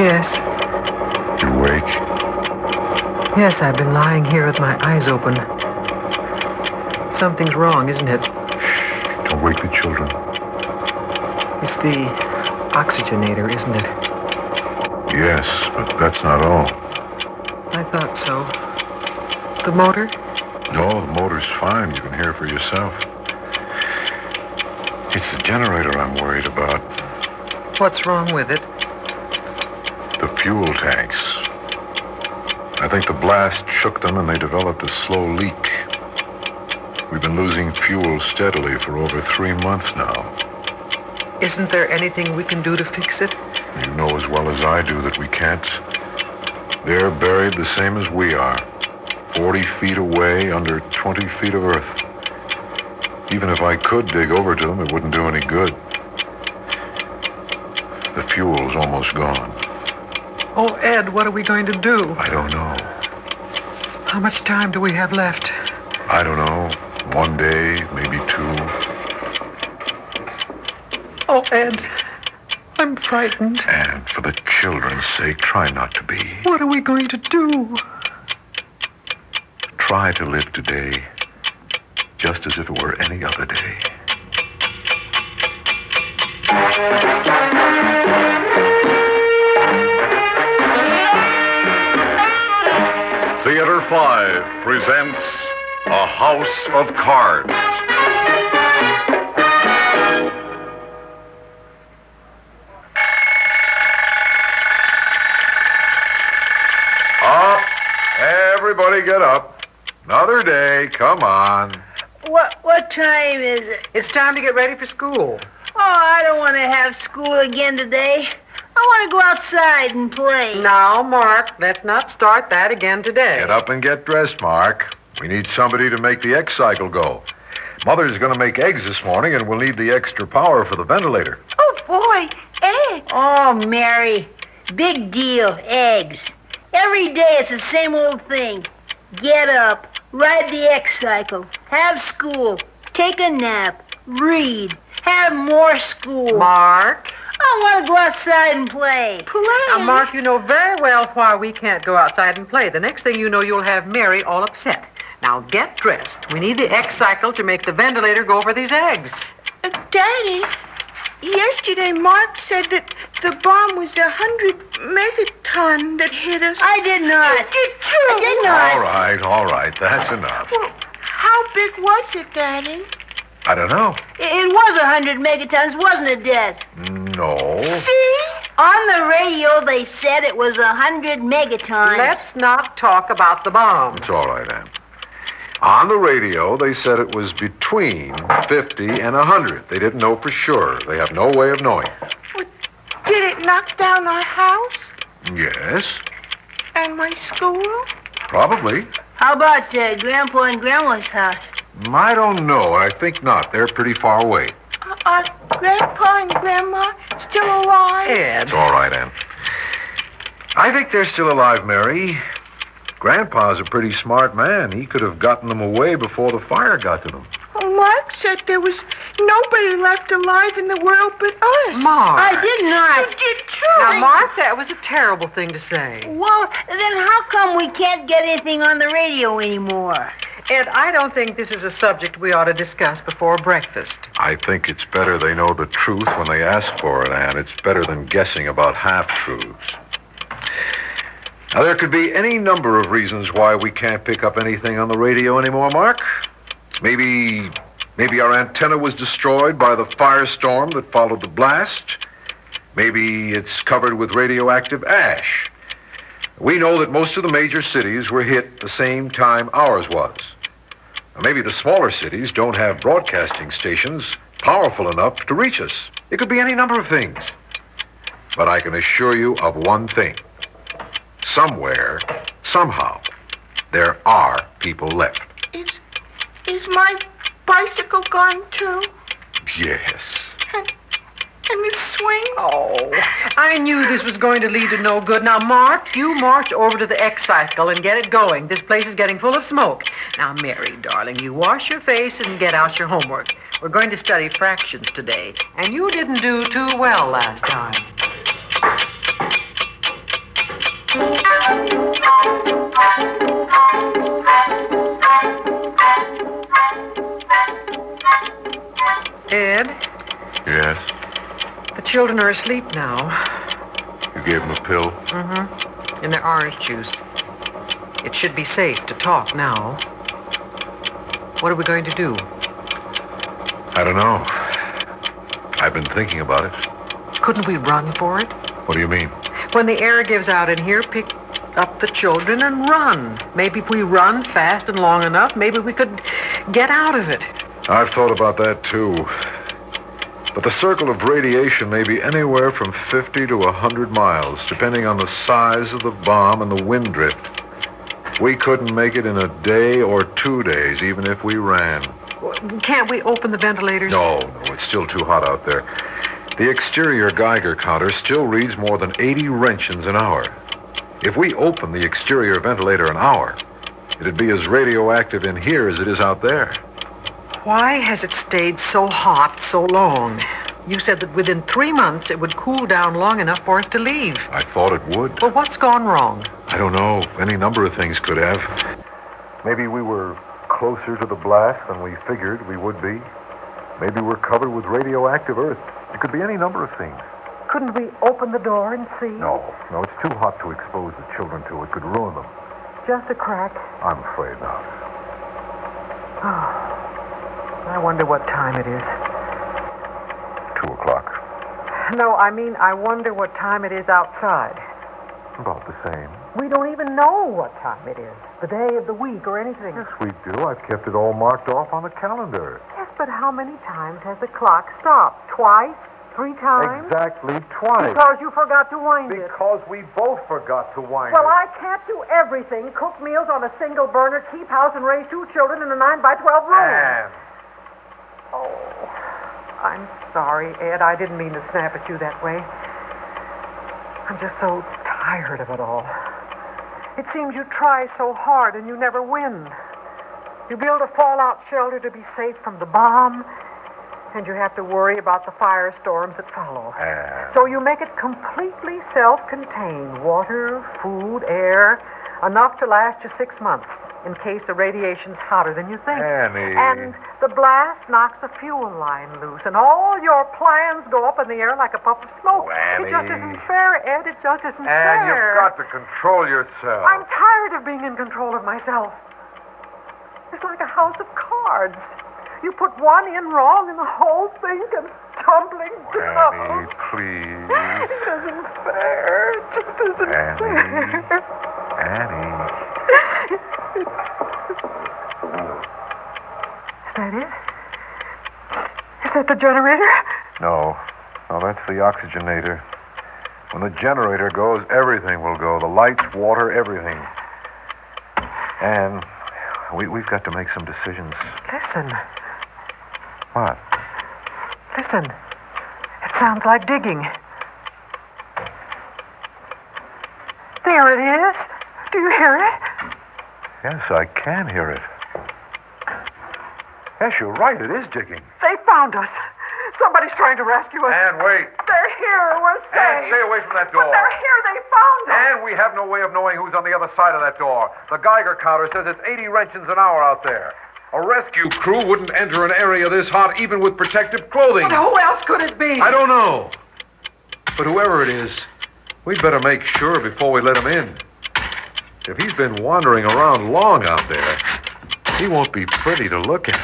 Yes. You awake? Yes, I've been lying here with my eyes open. Something's wrong, isn't it? Shh, don't wake the children. It's the oxygenator, isn't it? Yes, but that's not all. I thought so. The motor? No, the motor's fine. You can hear for yourself. It's the generator I'm worried about. What's wrong with it? The fuel tanks. I think the blast shook them and they developed a slow leak. We've been losing fuel steadily for over 3 months now. Isn't there anything we can do to fix it? You know as well as I do that we can't. They're buried the same as we are. 40 feet away, under 20 feet of earth. Even if I could dig over to them, it wouldn't do any good. The fuel's almost gone. Oh, Ed, what are we going to do? I don't know. How much time do we have left? I don't know. 1 day, maybe 2. Oh, Ed, I'm frightened. And for the children's sake, try not to be. What are we going to do? Try to live today just as if it were any other day. Theater 5 presents A House of Cards. Up! Everybody get up. Another day, come on. What time is it? It's time to get ready for school. Oh, I don't want to have school again today. I want to go outside and play. Now, Mark, let's not start that again today. Get up and get dressed, Mark. We need somebody to make the egg cycle go. Mother's going to make eggs this morning, and we'll need the extra power for the ventilator. Oh, boy, eggs. Oh, Mary, big deal, eggs. Every day it's the same old thing. Get up, ride the egg cycle, have school, take a nap, read, have more school. Mark? I want to go outside and play. Play? Now, Mark, you know very well why we can't go outside and play. The next thing you know, you'll have Mary all upset. Now, get dressed. We need the egg cycle to make the ventilator go for these eggs. Daddy, yesterday Mark said that the bomb was 100 megaton that hit us. I did not. You did too. I did not. All right. That's enough. Well, how big was it, Daddy? I don't know. It was 100 megatons, wasn't it, Dad? No. See? On the radio, they said it was 100 megatons. Let's not talk about the bomb. It's all right, Ann. On the radio, they said it was between 50 and 100. They didn't know for sure. They have no way of knowing. Well, did it knock down our house Yes, and my school? probably. How about Grandpa and Grandma's house? I don't know. I think not. They're pretty far away. Are Grandpa and Grandma still alive? Ed. It's all right, Ann. I think they're still alive, Mary. Grandpa's a pretty smart man. He could have gotten them away before the fire got to them. Well, Mark said there was nobody left alive in the world but us. Mark. I did not. You did too. Now, Mark, that was a terrible thing to say. Well, then how come we can't get anything on the radio anymore? Ed, I don't think this is a subject we ought to discuss before breakfast. I think it's better they know the truth when they ask for it, Ann. It's better than guessing about half-truths. Now, there could be any number of reasons why we can't pick up anything on the radio anymore, Mark. Maybe our antenna was destroyed by the firestorm that followed the blast. Maybe it's covered with radioactive ash. We know that most of the major cities were hit the same time ours was. Now, maybe the smaller cities don't have broadcasting stations powerful enough to reach us. It could be any number of things. But I can assure you of one thing. Somewhere, somehow, there are people left. Is my bicycle gone too? Yes. And the swing? Oh, I knew this was going to lead to no good. Now, Mark, you march over to the X-Cycle and get it going. This place is getting full of smoke. Now, Mary, darling, you wash your face and get out your homework. We're going to study fractions today, and you didn't do too well last time. Ed, Yes? the children are asleep now. You gave them a pill? Mm-hmm. In their orange juice. It should be safe to talk now. What are we going to do? I don't know. I've been thinking about it. Couldn't we run for it? What do you mean? When the air gives out in here, pick up the children and run. Maybe if we run fast and long enough, maybe we could get out of it. I've thought about that, too. But the circle of radiation may be anywhere from 50 to 100 miles, depending on the size of the bomb and the wind drift. We couldn't make it in a day or 2 days, even if we ran. Can't we open the ventilators? No, it's still too hot out there. The exterior Geiger counter still reads more than 80 roentgens an hour. If we open the exterior ventilator an hour, it'd be as radioactive in here as it is out there. Why has it stayed so hot so long? You said that within 3 months it would cool down long enough for us to leave. I thought it would. Well, what's gone wrong? I don't know. Any number of things could have. Maybe we were closer to the blast than we figured we would be. Maybe we're covered with radioactive earth. It could be any number of things. Couldn't we open the door and see? No, it's too hot to expose the children to. It could ruin them. Just a crack. I'm afraid not. Oh, I wonder what time it is. 2 o'clock. No, I mean, I wonder what time it is outside. About the same. We don't even know what time it is, the day of the week or anything. Yes, we do. I've kept it all marked off on the calendar. Yes, but how many times has the clock stopped? Twice? 3 times? Exactly twice. Because you forgot to wind it. Because we both forgot to wind Well, it. I can't do everything. Cook meals on a single burner, keep house, and raise 2 children in a 9-by-12 room. Anne. Oh, I'm sorry, Ed. I didn't mean to snap at you that way. I'm just so tired of it all. It seems you try so hard and you never win. You build a fallout shelter to be safe from the bomb, and you have to worry about the firestorms that follow. So you make it completely self-contained. Water, food, air, enough to last you 6 months in case the radiation's hotter than you think. Annie. And the blast knocks the fuel line loose, and all your plans go up in the air like a puff of smoke. Oh, Annie. It just isn't fair, Ed. It just isn't fair. Anne, you've got to control yourself. I'm tired of being in control of myself. It's like a house of cards. You put one in wrong and the whole thing comes tumbling down. Annie, please. It isn't fair. It just isn't fair. Annie. Is that it? Is that the generator? No, that's the oxygenator. When the generator goes, everything will go. The lights, water, everything. And we've got to make some decisions. Listen. What? Listen. It sounds like digging. There it is. Do you hear it? Yes, I can hear it. Yes, you're right. It is digging. They found us. Somebody's trying to rescue us. Anne, wait. They're here. We're safe. Anne, stay away from that door. But they're here. They found us. Anne, we have no way of knowing who's on the other side of that door. The Geiger counter says it's 80 roentgens an hour out there. A rescue crew wouldn't enter an area this hot even with protective clothing. But who else could it be? I don't know. But whoever it is, we'd better make sure before we let him in. If he's been wandering around long out there, he won't be pretty to look at.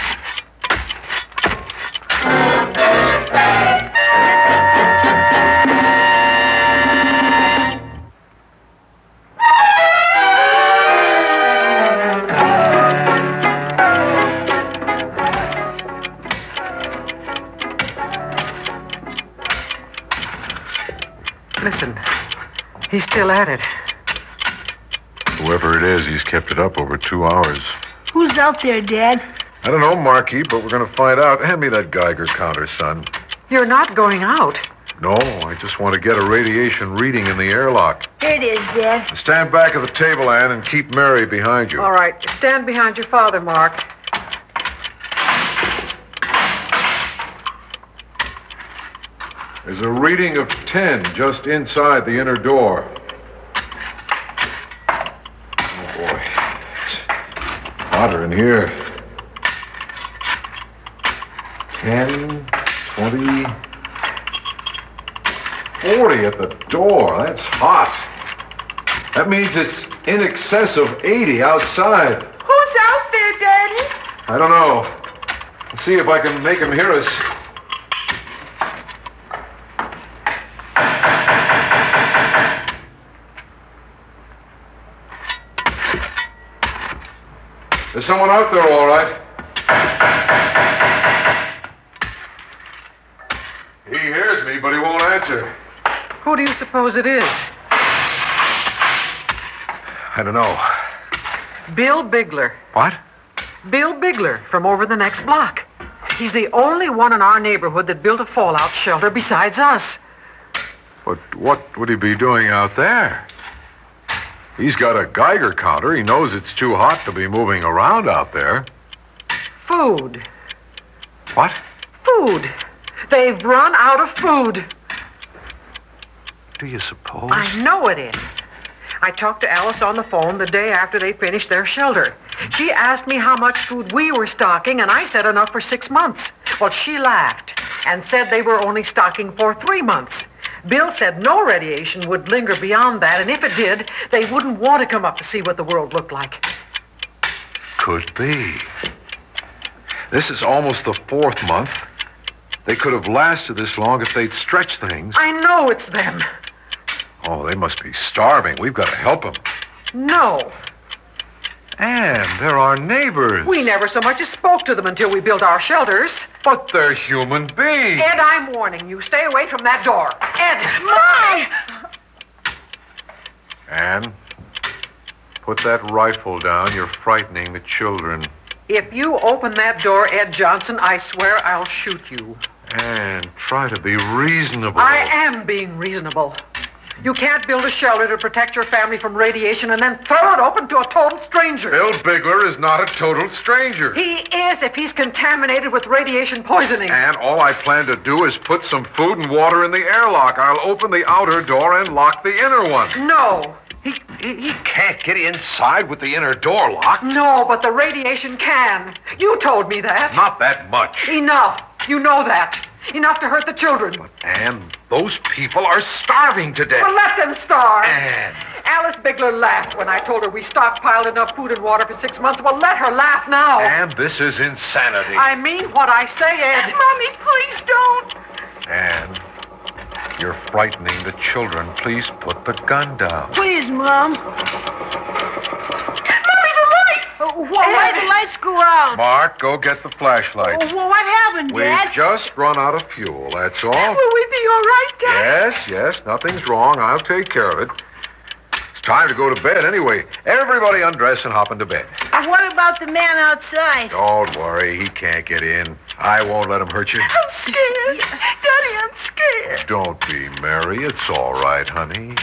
Listen, he's still at it. Whoever it is, he's kept it up over 2 hours. Who's out there, Dad? I don't know, Marky, but we're going to find out. Hand me that Geiger counter, son. You're not going out. No, I just want to get a radiation reading in the airlock. Here it is, Dad. Stand back of the table, Anne, and keep Mary behind you. All right, stand behind your father, Mark. There's a reading of 10 just inside the inner door. boy. It's hotter in here. 10, 20, 40 at the door. That's hot. That means it's in excess of 80 outside. Who's out there, Daddy? I don't know. Let's see if I can make him hear us. There's someone out there, all right. He hears me, but he won't answer. Who do you suppose it is? I don't know. Bill Bigler. What? Bill Bigler from over the next block. He's the only one in our neighborhood that built a fallout shelter besides us. But what would he be doing out there? He's got a Geiger counter. He knows it's too hot to be moving around out there. Food. What? Food. They've run out of food. Do you suppose? I know it is. I talked to Alice on the phone the day after they finished their shelter. She asked me how much food we were stocking, and I said enough for 6 months. Well, she laughed and said they were only stocking for 3 months. Bill said no radiation would linger beyond that, and if it did, they wouldn't want to come up to see what the world looked like. Could be. This is almost the 4th month. They could have lasted this long if they'd stretched things. I know it's them. Oh, they must be starving. We've got to help them. No. And they're our neighbors. We never so much as spoke to them until we built our shelters. But they're human beings. Ed, I'm warning you. Stay away from that door. Ed! Ann, put that rifle down. You're frightening the children. If you open that door, Ed Johnson, I swear I'll shoot you. And try to be reasonable. I am being reasonable. You can't build a shelter to protect your family from radiation and then throw it open to a total stranger. Bill Bigler is not a total stranger. He is if he's contaminated with radiation poisoning. And all I plan to do is put some food and water in the airlock. I'll open the outer door and lock the inner one. No. He can't get inside with the inner door locked. No, but the radiation can. You told me that. Not that much. Enough. You know that. Enough to hurt the children. Ann, those people are starving to death. Well, let them starve. Ann. Alice Bigler laughed when I told her we stockpiled enough food and water for 6 months. Well, let her laugh now. Ann, this is insanity. I mean what I say, Ed. Mommy, please don't. Ann, you're frightening the children. Please put the gun down. Please, Mom. Mommy, the light! Why the lights go out? Mark, go get the flashlight. Well, what happened, We've Dad? just run out of fuel, that's all. Will we be all right, Dad? Yes, nothing's wrong. I'll take care of it. It's time to go to bed anyway. Everybody undress and hop into bed. What about the man outside? Don't worry, he can't get in. I won't let him hurt you. I'm scared. Daddy, I'm scared. Don't be, Mary. It's all right, honey.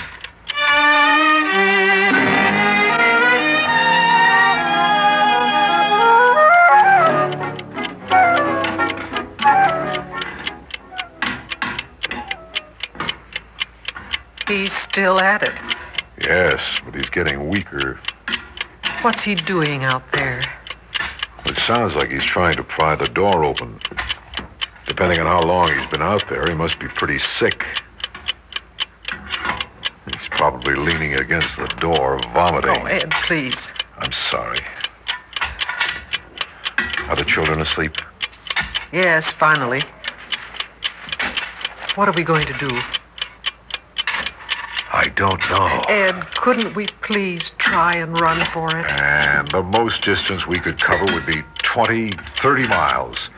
He's still at it. Yes, but he's getting weaker. What's he doing out there? It sounds like he's trying to pry the door open. Depending on how long he's been out there, he must be pretty sick. He's probably leaning against the door, vomiting. Oh, Ed, please. I'm sorry. Are the children asleep? Yes, finally. What are we going to do? I don't know. Ed, couldn't we please try and run for it? And the most distance we could cover would be 20, 30 miles.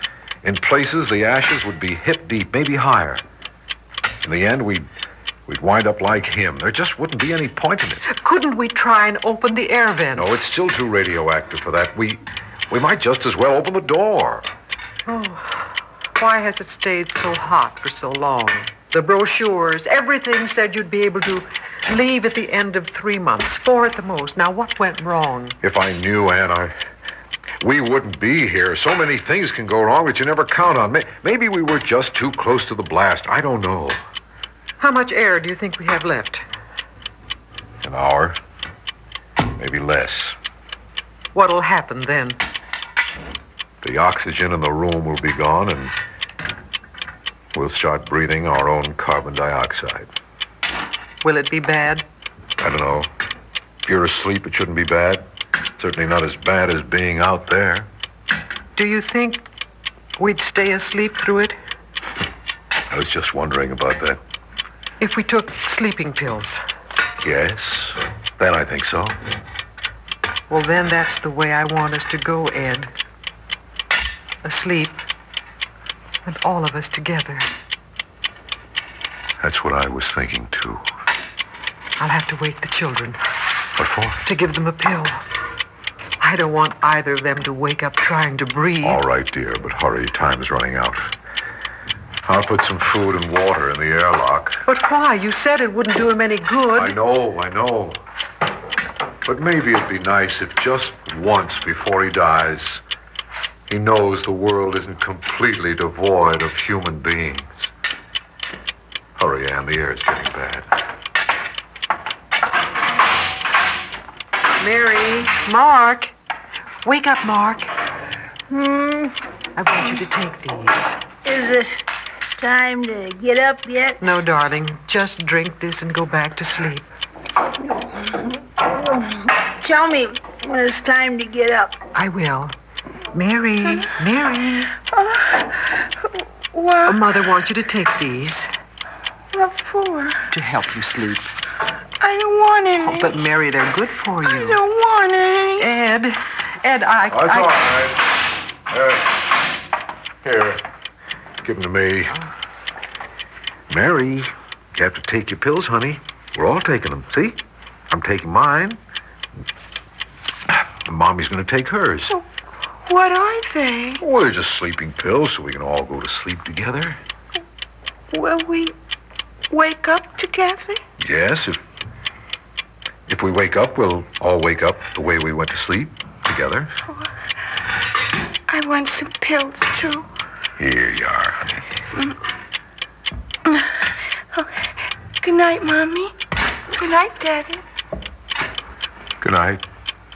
In places, the ashes would be hip deep, maybe higher. In the end, we'd wind up like him. There just wouldn't be any point in it. Couldn't we try and open the air vents? No, it's still too radioactive for that. We might just as well open the door. Oh, why has it stayed so hot for so long? The brochures, everything said you'd be able to leave at the end of 3 months, 4 at the most. Now, what went wrong? If I knew, Ann, we wouldn't be here. So many things can go wrong that you never count on. Maybe we were just too close to the blast. I don't know. How much air do you think we have left? An hour. maybe less. What'll happen then? The oxygen in the room will be gone, and we'll start breathing our own carbon dioxide. Will it be bad? I don't know. If you're asleep, it shouldn't be bad. Certainly not as bad as being out there. Do you think we'd stay asleep through it? I was just wondering about that. If we took sleeping pills? Yes, then I think so. Well, then that's the way I want us to go, Ed. Asleep. And all of us together. That's what I was thinking, too. I'll have to wake the children. What for? To give them a pill. I don't want either of them to wake up trying to breathe. All right, dear, but hurry. Time's running out. I'll put some food and water in the airlock. But why? You said it wouldn't do him any good. I know. But maybe it'd be nice if just once before he dies, he knows the world isn't completely devoid of human beings. Hurry, Ann, the air's getting bad. Mary, Mark. Wake up, Mark. I want you to take these. Is it time to get up yet? No, darling. Just drink this and go back to sleep. Tell me when it's time to get up. I will. Mary. What? Mother wants you to take these What for? to help you sleep. I don't want any. Oh, but Mary, they're good for I you. don't want any. Ed, That's all right. Here. Give them to me. Mary, you have to take your pills, honey. We're all taking them. See? I'm taking mine. And Mommy's going to take hers. What are they? Well, they're just sleeping pills so we can all go to sleep together. Will we wake up together? Yes, if we wake up, we'll all wake up the way we went to sleep together. I want some pills, too. Here you are, honey. Oh, good night, Mommy. Good night, Daddy. Good night,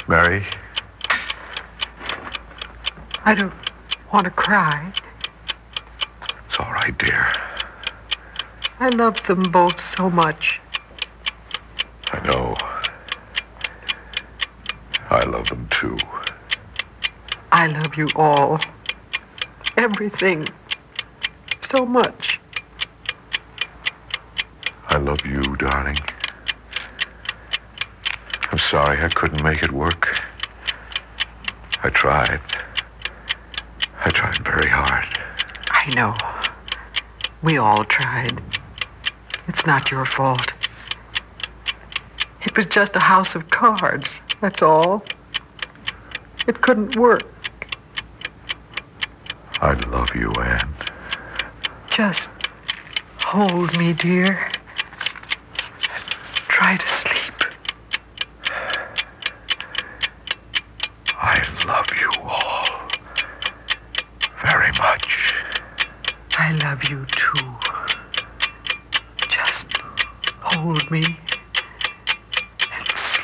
Mary. I don't want to cry. It's all right, dear. I love them both so much. I know. I love them, too. I love you all. Everything. So much. I love you, darling. I'm sorry I couldn't make it work. I tried. I tried very hard. I know. We all tried. It's not your fault. It was just a house of cards, that's all. It couldn't work. I love you, Anne. Just hold me, dear. Try to sleep. I love you all very much. I love you, too. Just hold me and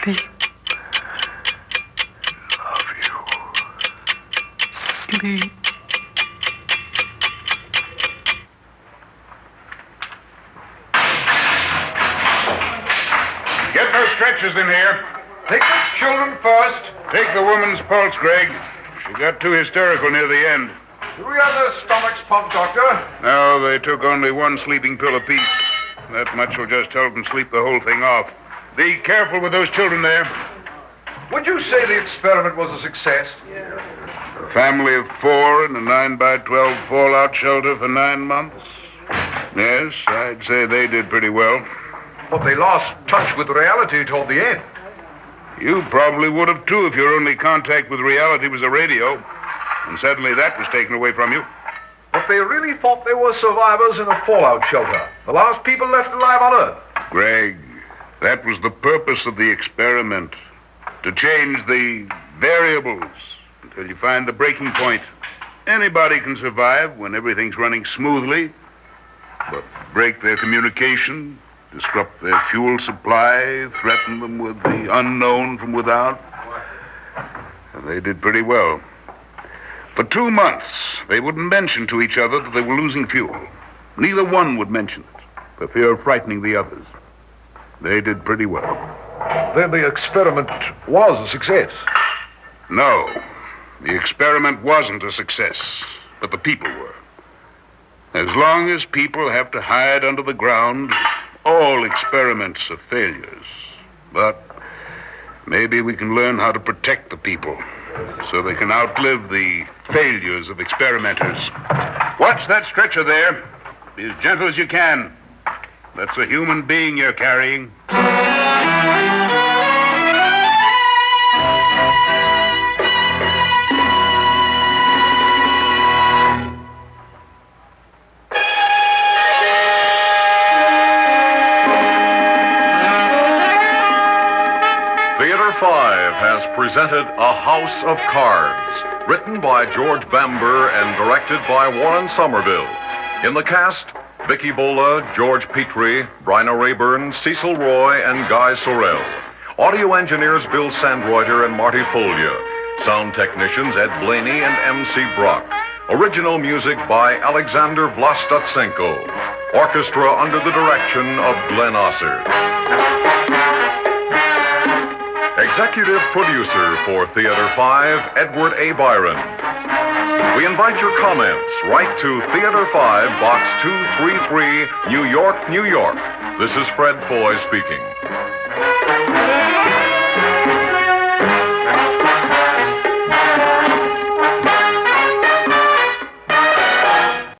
sleep. Love you. Sleep. Get those stretchers in here. Take the children first. Take the woman's pulse, Greg. She got too hysterical near the end. Do we have their stomachs pumped, Doctor? No, they took only one sleeping pill apiece. That much will just help them sleep the whole thing off. Be careful with those children there. Would you say the experiment was a success? A family of 4 in a 9x12 fallout shelter for 9 months. Yes, I'd say they did pretty well. But they lost touch with reality toward the end. You probably would have, too, if your only contact with reality was a radio. And suddenly that was taken away from you. But they really thought they were survivors in a fallout shelter. The last people left alive on Earth. Greg, that was the purpose of the experiment. To change the variables until you find the breaking point. Anybody can survive when everything's running smoothly. But break their communication, disrupt their fuel supply, threaten them with the unknown from without. And they did pretty well. For 2 months, they wouldn't mention to each other that they were losing fuel. Neither one would mention it, for fear of frightening the others. They did pretty well. Then the experiment was a success. No, the experiment wasn't a success, but the people were. As long as people have to hide under the ground, all experiments are failures. But maybe we can learn how to protect the people so they can outlive the failures of experimenters. Watch that stretcher there. Be as gentle as you can. That's a human being you're carrying. Theater 5 has presented A House of Cards, written by George Bamber and directed by Warren Somerville. In the cast, Vicky Bola, George Petrie, Bryna Rayburn, Cecil Roy, and Guy Sorrell. Audio engineers Bill Sandreuter and Marty Folia. Sound technicians Ed Blaney and M.C. Brock. Original music by Alexander Vlastotsenko. Orchestra under the direction of Glenn Osser. Executive producer for Theater 5, Edward A. Byron. We invite your comments. Write to Theater 5, Box 233, New York, New York. This is Fred Foy speaking.